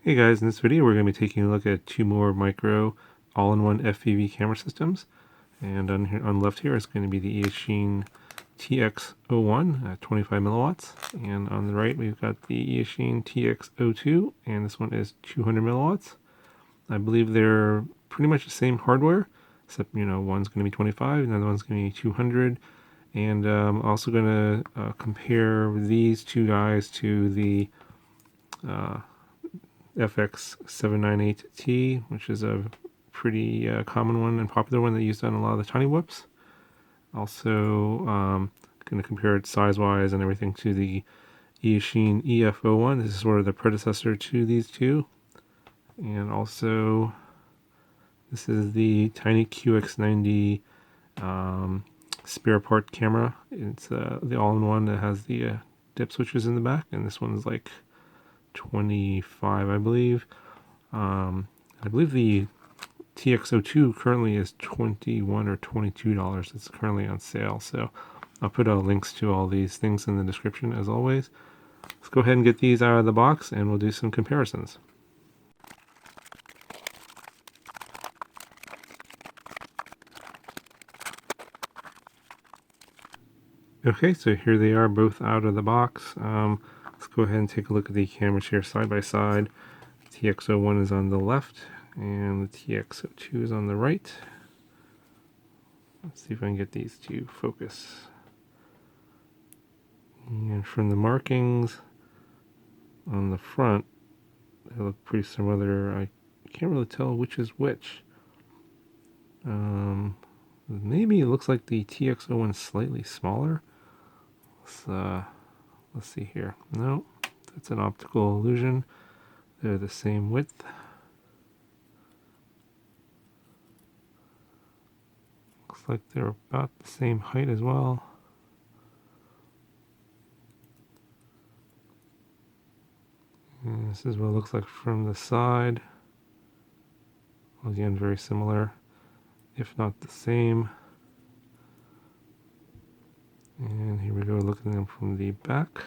Hey guys, in this video we're going to be taking a look at two more micro all-in-one FPV camera systems. And on here, on the left here is going to be the Eachine TX01 at 25 milliwatts. And on the right we've got the Eachine TX02, and this one is 200 milliwatts. I believe they're pretty much the same hardware, except one's going to be 25 and the other one's going to be 200. And I'm also going to compare these two guys to the FX798T, which is a pretty common one and popular one that used on a lot of the tiny whoops. Also, going to compare it size-wise and everything to the Eachine EF01. This is sort of the predecessor to these two. And also, this is the Tiny QX90 spare part camera. It's the all-in-one that has the dip switches in the back, and this one's like 25, I believe. I believe the TX02 currently is $21 or $22. It's currently on sale, so I'll put links to all these things in the description as always. Let's go ahead and get these out of the box and we'll do some comparisons. Okay, so here they are both out of the box. Let's go ahead and take a look at the cameras here side by side. The TX01 is on the left and the TX02 is on the right. Let's see if I can get these to focus. And from the markings on the front, they look pretty similar. I can't really tell which is which. Maybe it looks like the TX01 is slightly smaller. Let's see here. No, that's an optical illusion. They're the same width. Looks like they're about the same height as well. And this is what it looks like from the side. Again, very similar, if not the same. And here we go, looking at them from the back.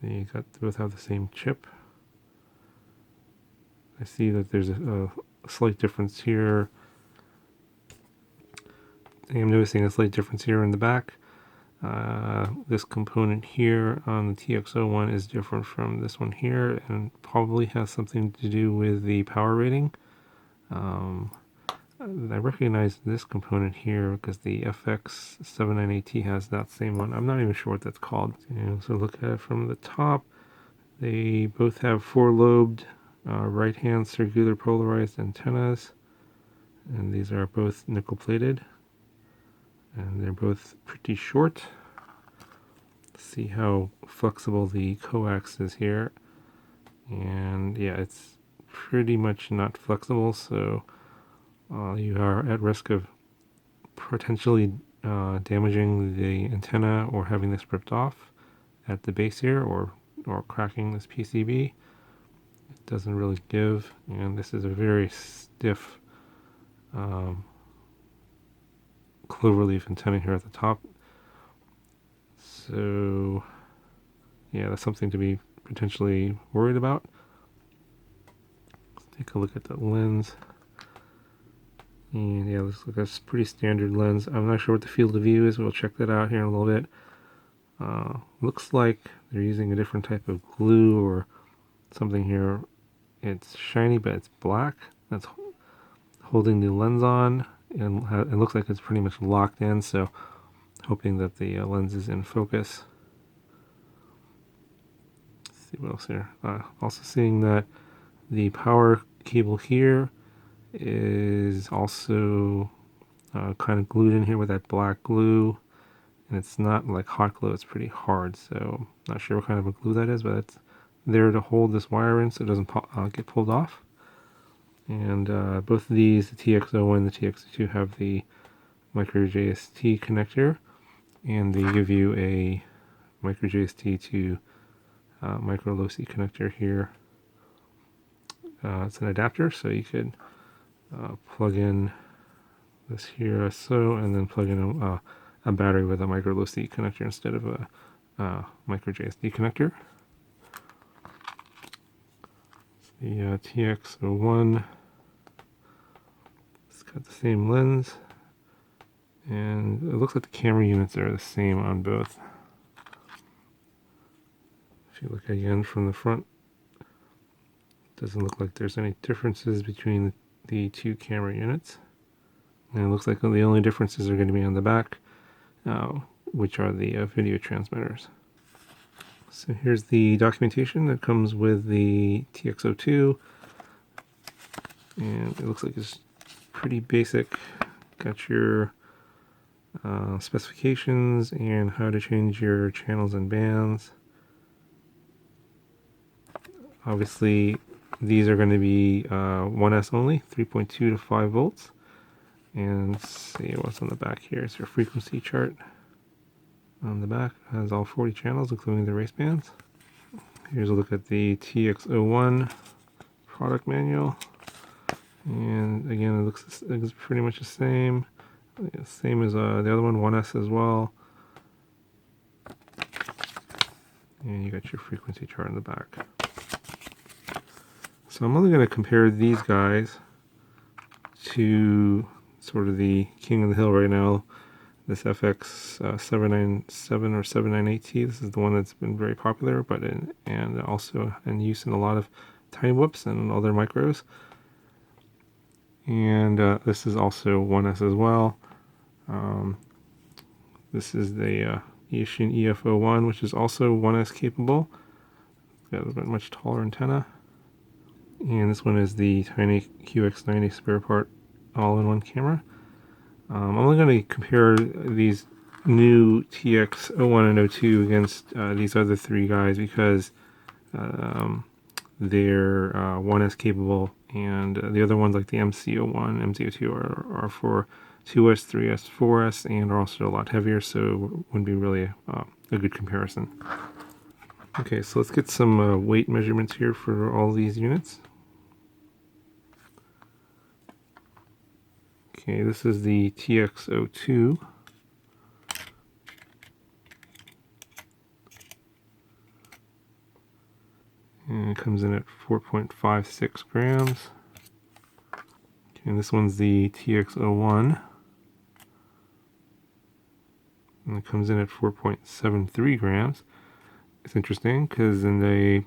They both have the same chip. I see that there's a slight difference here. I am noticing a slight difference here in the back. This component here on the TX01 is different from this one here, and probably has something to do with the power rating. I recognize this component here because the FX798T has that same one. I'm not even sure what that's called. And so look at it from the top. They both have four-lobed right-hand circular polarized antennas, and these are both nickel-plated, and they're both pretty short. Let's see how flexible the coax is here, and yeah, it's pretty much not flexible, so you are at risk of potentially damaging the antenna or having this ripped off at the base here, or cracking this PCB. It doesn't really give, and this is a very stiff cloverleaf antenna here at the top. So yeah, that's something to be potentially worried about. Let's take a look at the lens. And yeah, looks like a pretty standard lens. I'm not sure what the field of view is. We'll check that out here in a little bit. Looks like they're using a different type of glue or something here. It's shiny, but it's black. That's holding the lens on, and it looks like it's pretty much locked in, so hoping that the lens is in focus. Let's see what else here. Also seeing that the power cable here is also kind of glued in here with that black glue, and it's not like hot glue, it's pretty hard, so not sure what kind of a glue that is, but it's there to hold this wire in so it doesn't get pulled off. And both of these, the TX01 and the TX02, have the micro JST connector, and they give you a micro JST to micro low-C connector here. It's an adapter, so you could plug in this here so, and then plug in a battery with a micro low-C connector instead of a micro JST connector. The TX01, it's got the same lens, and it looks like the camera units are the same on both. If you look again from the front, it doesn't look like there's any differences between the two camera units. And it looks like the only differences are going to be on the back, which are the video transmitters. So here's the documentation that comes with the TX02, and it looks like it's pretty basic. Got your specifications and how to change your channels and bands. Obviously, these are going to be 1S only, 3.2 to 5 volts. And let's see what's on the back here. It's your frequency chart. On the back it has all 40 channels, including the race bands. Here's a look at the TX01 product manual. And again, it looks pretty much the same. Same as the other one, 1S as well. And you got your frequency chart in the back. So I'm only going to compare these guys to sort of the king of the hill right now, this FX 797 or 798T. This is the one that's been very popular, but and also in use in a lot of tiny whoops and other micros. And this is also 1S as well. This is the Eachine TX01, which is also 1S capable. It's got a bit much taller antenna. And this one is the tiny QX90 spare part all-in-one camera. I'm only going to compare these new TX01 and 02 against these other three guys because they're 1S capable, and the other ones like the MC01, MC02 are for 2S, 3S, 4S, and are also a lot heavier, so wouldn't be really a good comparison. Okay, so let's get some weight measurements here for all these units. Okay, this is the TX02. And it comes in at 4.56 grams. Okay, and this one's the TX01. And it comes in at 4.73 grams. It's interesting because in the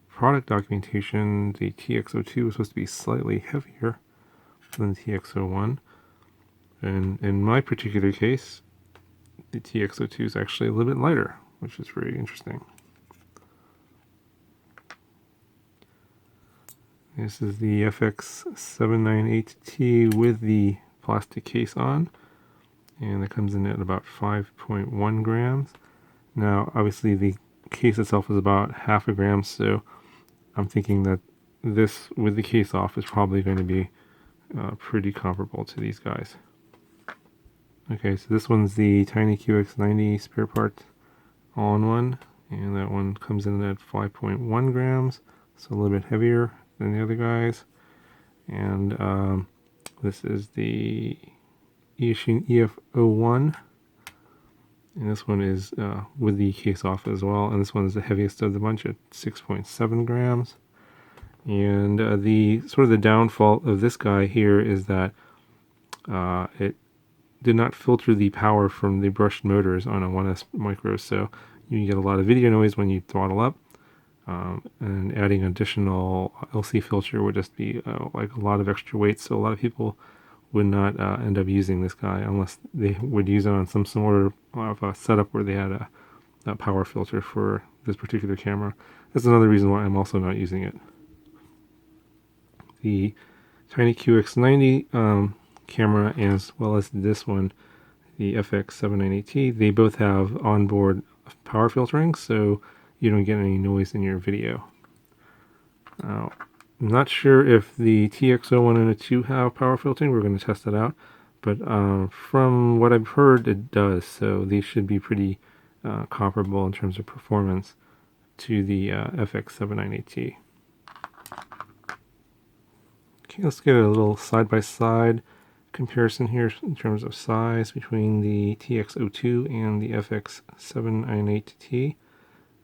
product documentation, the TX02 was supposed to be slightly heavier than the TX01. And in my particular case, the TX02 is actually a little bit lighter, which is very interesting. This is the FX798T with the plastic case on, and it comes in at about 5.1 grams. Now, obviously the case itself is about half a gram, so I'm thinking that this with the case off is probably going to be pretty comparable to these guys. Okay, so this one's the tiny QX90 spare part all-in-one, and that one comes in at 5.1 grams, so a little bit heavier than the other guys. And this is the Eachine TX01, and this one is with the case off as well, and this one is the heaviest of the bunch at 6.7 grams. And the sort of the downfall of this guy here is that it did not filter the power from the brushed motors on a 1S micro, so you get a lot of video noise when you throttle up, and adding additional LC filter would just be like a lot of extra weight, so a lot of people would not end up using this guy unless they would use it on some sort of a setup where they had a power filter for this particular camera. That's another reason why I'm also not using it. The tiny QX90 camera, as well as this one, the FX798T, they both have onboard power filtering, so you don't get any noise in your video. Now, I'm not sure if the TX01 and 02 have power filtering. We're going to test that out, but from what I've heard, it does, so these should be pretty comparable in terms of performance to the FX798T. Okay, let's get a little side-by-side comparison here in terms of size between the TX02 and the FX798T.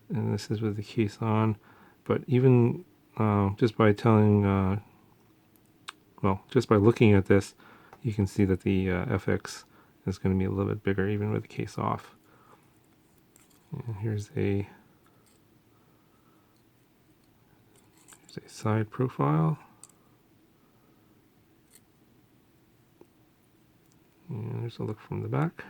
And this is with the case on, but even just by just by looking at this, you can see that the FX is going to be a little bit bigger even with the case off. And here's a side profile. And there's a look from the back.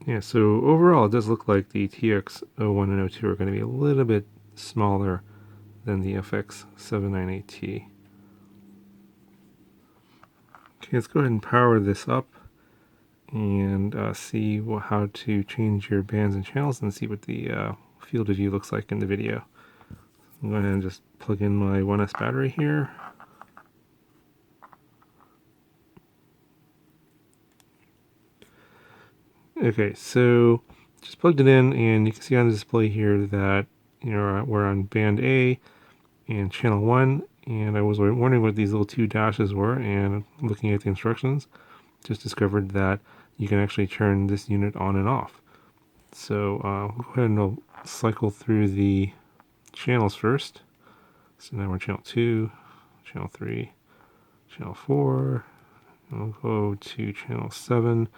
Yeah, so overall it does look like the TX01 and 02 are going to be a little bit smaller than the FX798T. Okay, let's go ahead and power this up and see how to change your bands and channels and see what the field of view looks like in the video. I'm going to just plug in my 1S battery here. Okay, so just plugged it in, and you can see on the display here that we're on band A and channel 1, and I was wondering what these little two dashes were, and looking at the instructions, just discovered that you can actually turn this unit on and off. So we'll go ahead and we'll cycle through the channels first. So now we're channel 2, channel 3, channel 4, and we'll go to channel 7,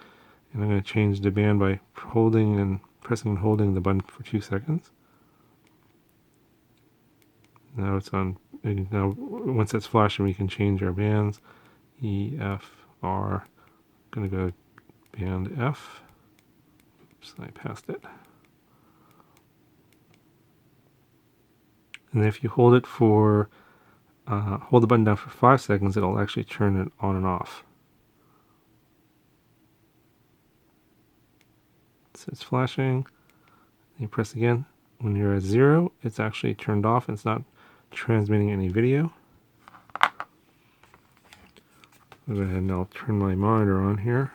and I'm going to change the band by holding and pressing and holding the button for 2 seconds. Now it's on. Now once it's flashing, we can change our bands. E, F, R. I'm going to go band F. Oops, I passed it. And if you hold it for, hold the button down for 5 seconds, it'll actually turn it on and off. So it's flashing. You press again. When you're at 0, it's actually turned off. It's not transmitting any video. I'll go ahead and I'll turn my monitor on here.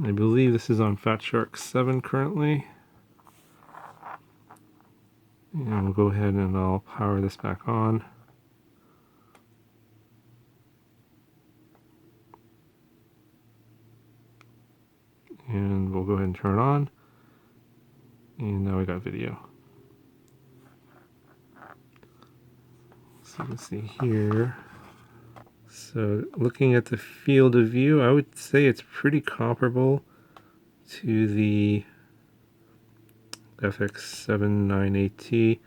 I believe this is on Fat Shark 7 currently. And we'll go ahead and I'll power this back on. And we'll go ahead and turn it on. And now we got video. So you can see here. So looking at the field of view, I would say it's pretty comparable to the FX798T.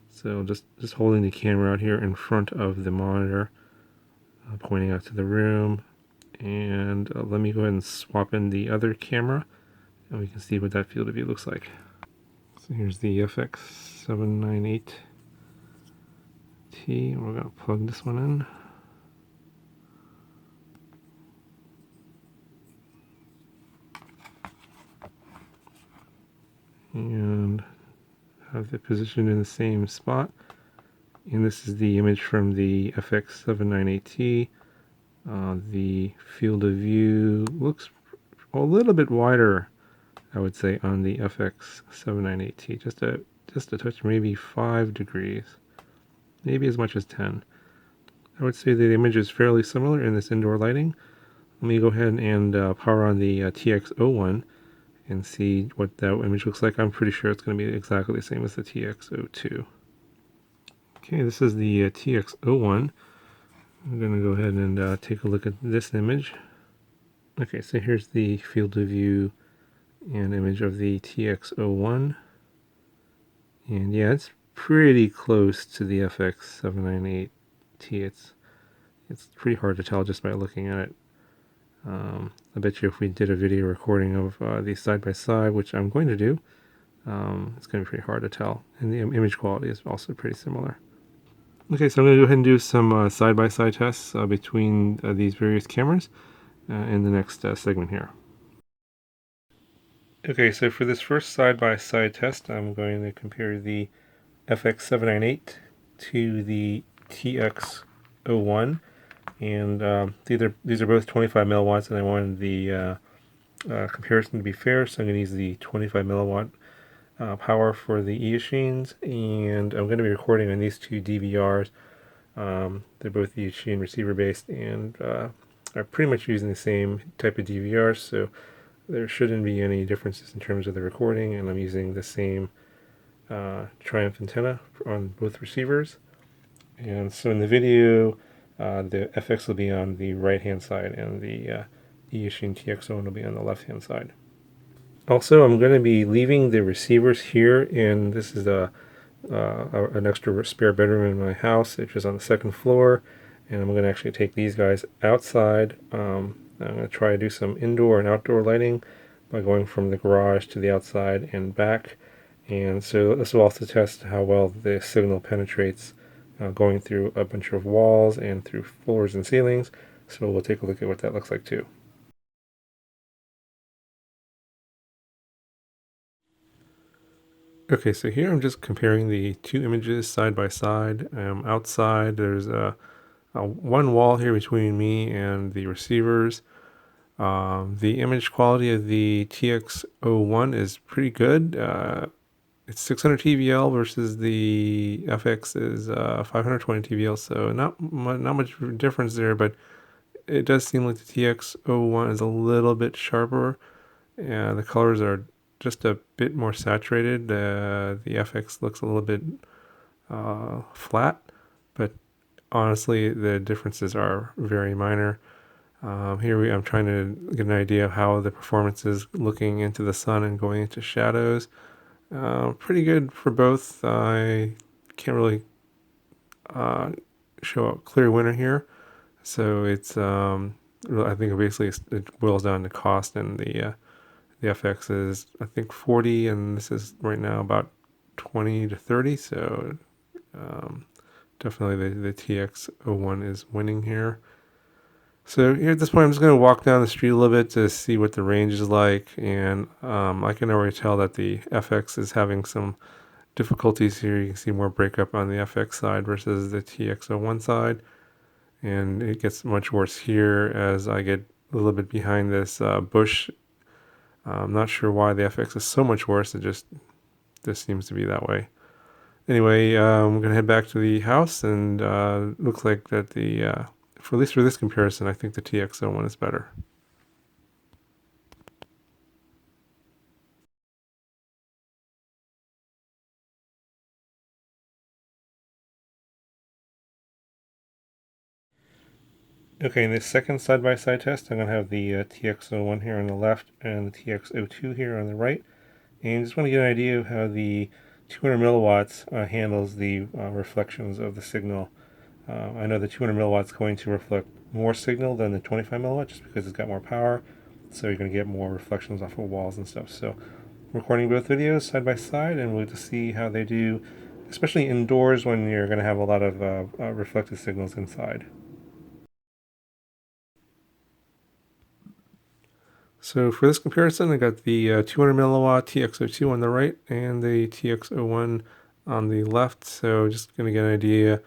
So just holding the camera out here in front of the monitor, pointing out to the room. And let me go ahead and swap in the other camera, and we can see what that field of view looks like. So here's the FX798T. We're going to plug this one in. And have it positioned in the same spot. And this is the image from the FX798T. The field of view looks a little bit wider, I would say, on the FX798T. Just a touch, maybe 5 degrees, maybe as much as 10. I would say the image is fairly similar in this indoor lighting. Let me go ahead and power on the TX01 and see what that image looks like. I'm pretty sure it's going to be exactly the same as the TX02. Okay, this is the TX01. I'm going to go ahead and take a look at this image. Okay, so here's the field of view and image of the TX01. And yeah, it's pretty close to the FX798T. It's pretty hard to tell just by looking at it. I bet you if we did a video recording of these side by side, which I'm going to do, it's going to be pretty hard to tell. And the image quality is also pretty similar. Okay, so I'm going to go ahead and do some side-by-side tests between these various cameras in the next segment here. Okay, so for this first side-by-side test, I'm going to compare the FX798 to the TX01, and these are both 25 milliwatts, and I wanted the comparison to be fair, so I'm going to use the 25 milliwatt power for the Eachines, and I'm going to be recording on these two DVRs. They're both Eachine receiver based, and are pretty much using the same type of DVRs, so there shouldn't be any differences in terms of the recording, and I'm using the same Triumph antenna on both receivers. And so in the video, the FX will be on the right hand side and the Eachine TX01 will be on the left hand side. Also, I'm going to be leaving the receivers here, and this is an extra spare bedroom in my house, which is on the second floor. And I'm going to actually take these guys outside. I'm going to try to do some indoor and outdoor lighting by going from the garage to the outside and back. And so this will also test how well the signal penetrates going through a bunch of walls and through floors and ceilings. So we'll take a look at what that looks like too. Okay, so here I'm just comparing the two images side by side. Outside, there's one wall here between me and the receivers. The image quality of the TX01 is pretty good. It's 600 TVL versus the FX is 520 TVL, so not much difference there, but it does seem like the TX01 is a little bit sharper. The colors are just a bit more saturated. The FX looks a little bit flat, but honestly, the differences are very minor. I'm trying to get an idea of how the performance is looking into the sun and going into shadows. Pretty good for both. I can't really uh, show a clear winner here. So I think basically it boils down to cost, and the FX is I think 40, and this is right now about 20 to 30. So um, definitely the TX01 is winning here. So here at this point, I'm just going to walk down the street a little bit to see what the range is like, and I can already tell that the FX is having some difficulties here. You can see more breakup on the FX side versus the TX01 side, and it gets much worse here as I get a little bit behind this bush. I'm not sure why the FX is so much worse. It just seems to be that way. Anyway, I'm gonna head back to the house, and looks like that for at least for this comparison, I think the TX01 is better. Okay, in this second side-by-side test, I'm going to have the TX01 here on the left and the TX02 here on the right. And just want to get an idea of how the 200 milliwatts handles the reflections of the signal. I know the 200 milliwatts is going to reflect more signal than the 25 milliwatt just because it's got more power. So you're going to get more reflections off of walls and stuff. So I'm recording both videos side by side, and we'll just see how they do, especially indoors when you're going to have a lot of reflected signals inside. So for this comparison, I got the 200 milliwatt TX02 on the right and the TX01 on the left. So just going to get an idea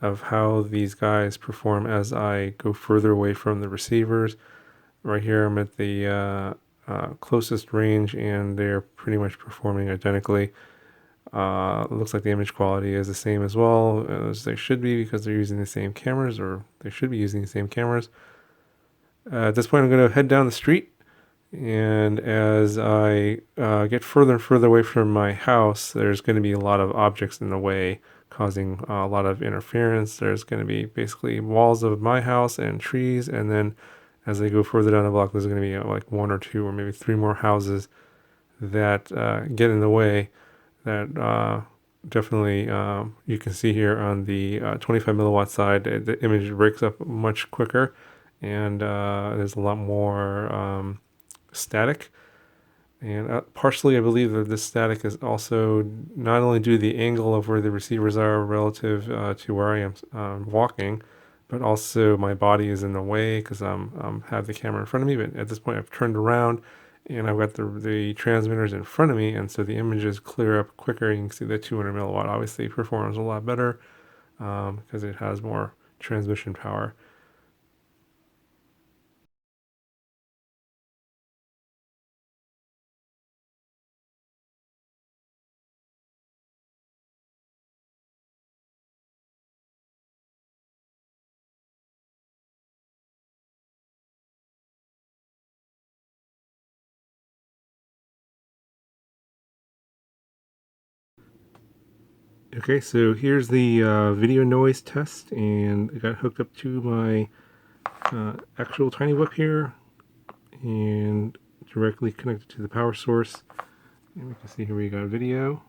of how these guys perform as I go further away from the receivers. Right here, I'm at the closest range, and they're pretty much performing identically. Looks like the image quality is the same as well as they should be because they're using the same cameras, or they should be using the same cameras. At this point, I'm going to head down the street. And as I get further and further away from my house, there's going to be a lot of objects in the way, causing a lot of interference. There's going to be basically walls of my house and trees. And then as I go further down the block, there's going to be like one or two or maybe three more houses that get in the way that definitely you can see here on the 25 milliwatt side. The image breaks up much quicker, and there's a lot more static. And partially, I believe that this static is also not only due to the angle of where the receivers are relative to where I am walking, but also my body is in the way because I'm have the camera in front of me. But at this point, I've turned around and I've got the transmitters in front of me, and so the images clear up quicker. You can see the 200 milliwatt obviously performs a lot better because it has more transmission power. Okay, so here's the video noise test, and I got hooked up to my actual tiny whip here and directly connected to the power source. And we can see here we got video.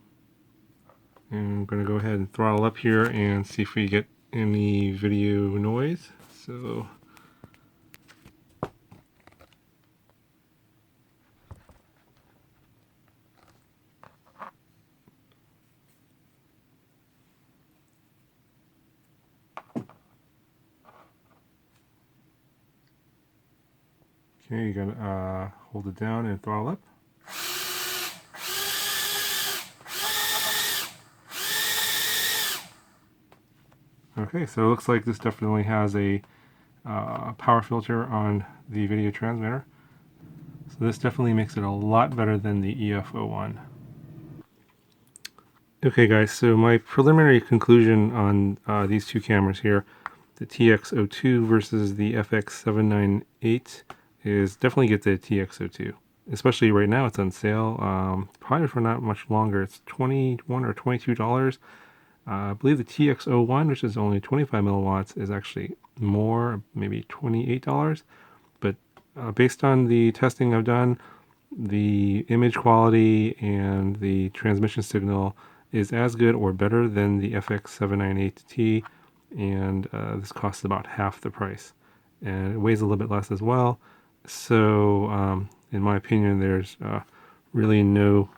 And I'm going to go ahead and throttle up here and see if we get any video noise. So okay, you gotta hold it down and throttle up. Okay, so it looks like this definitely has a power filter on the video transmitter. So this definitely makes it a lot better than the EF01. Okay guys, so my preliminary conclusion on these two cameras here, the TX02 versus the FX798, is definitely get the TX02. Especially right now, it's on sale. Probably for not much longer. It's $21 or $22. I believe the TX01, which is only 25 milliwatts, is actually more, maybe $28. But based on the testing I've done, the image quality and the transmission signal is as good or better than the FX798T, and this costs about half the price. And it weighs a little bit less as well. So, in my opinion, there's really no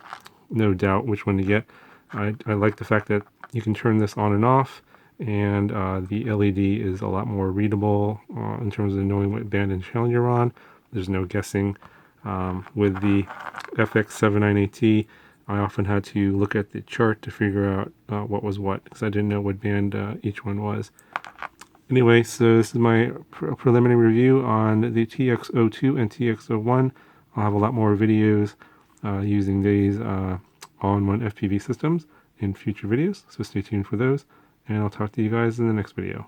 doubt which one to get. I like the fact that you can turn this on and off, and the LED is a lot more readable in terms of knowing what band and channel you're on. There's no guessing. With the FX798T, I often had to look at the chart to figure out what was what, because I didn't know what band each one was. Anyway, so this is my preliminary review on the TX02 and TX01. I'll have a lot more videos using these all-in-one FPV systems in future videos, so stay tuned for those, and I'll talk to you guys in the next video.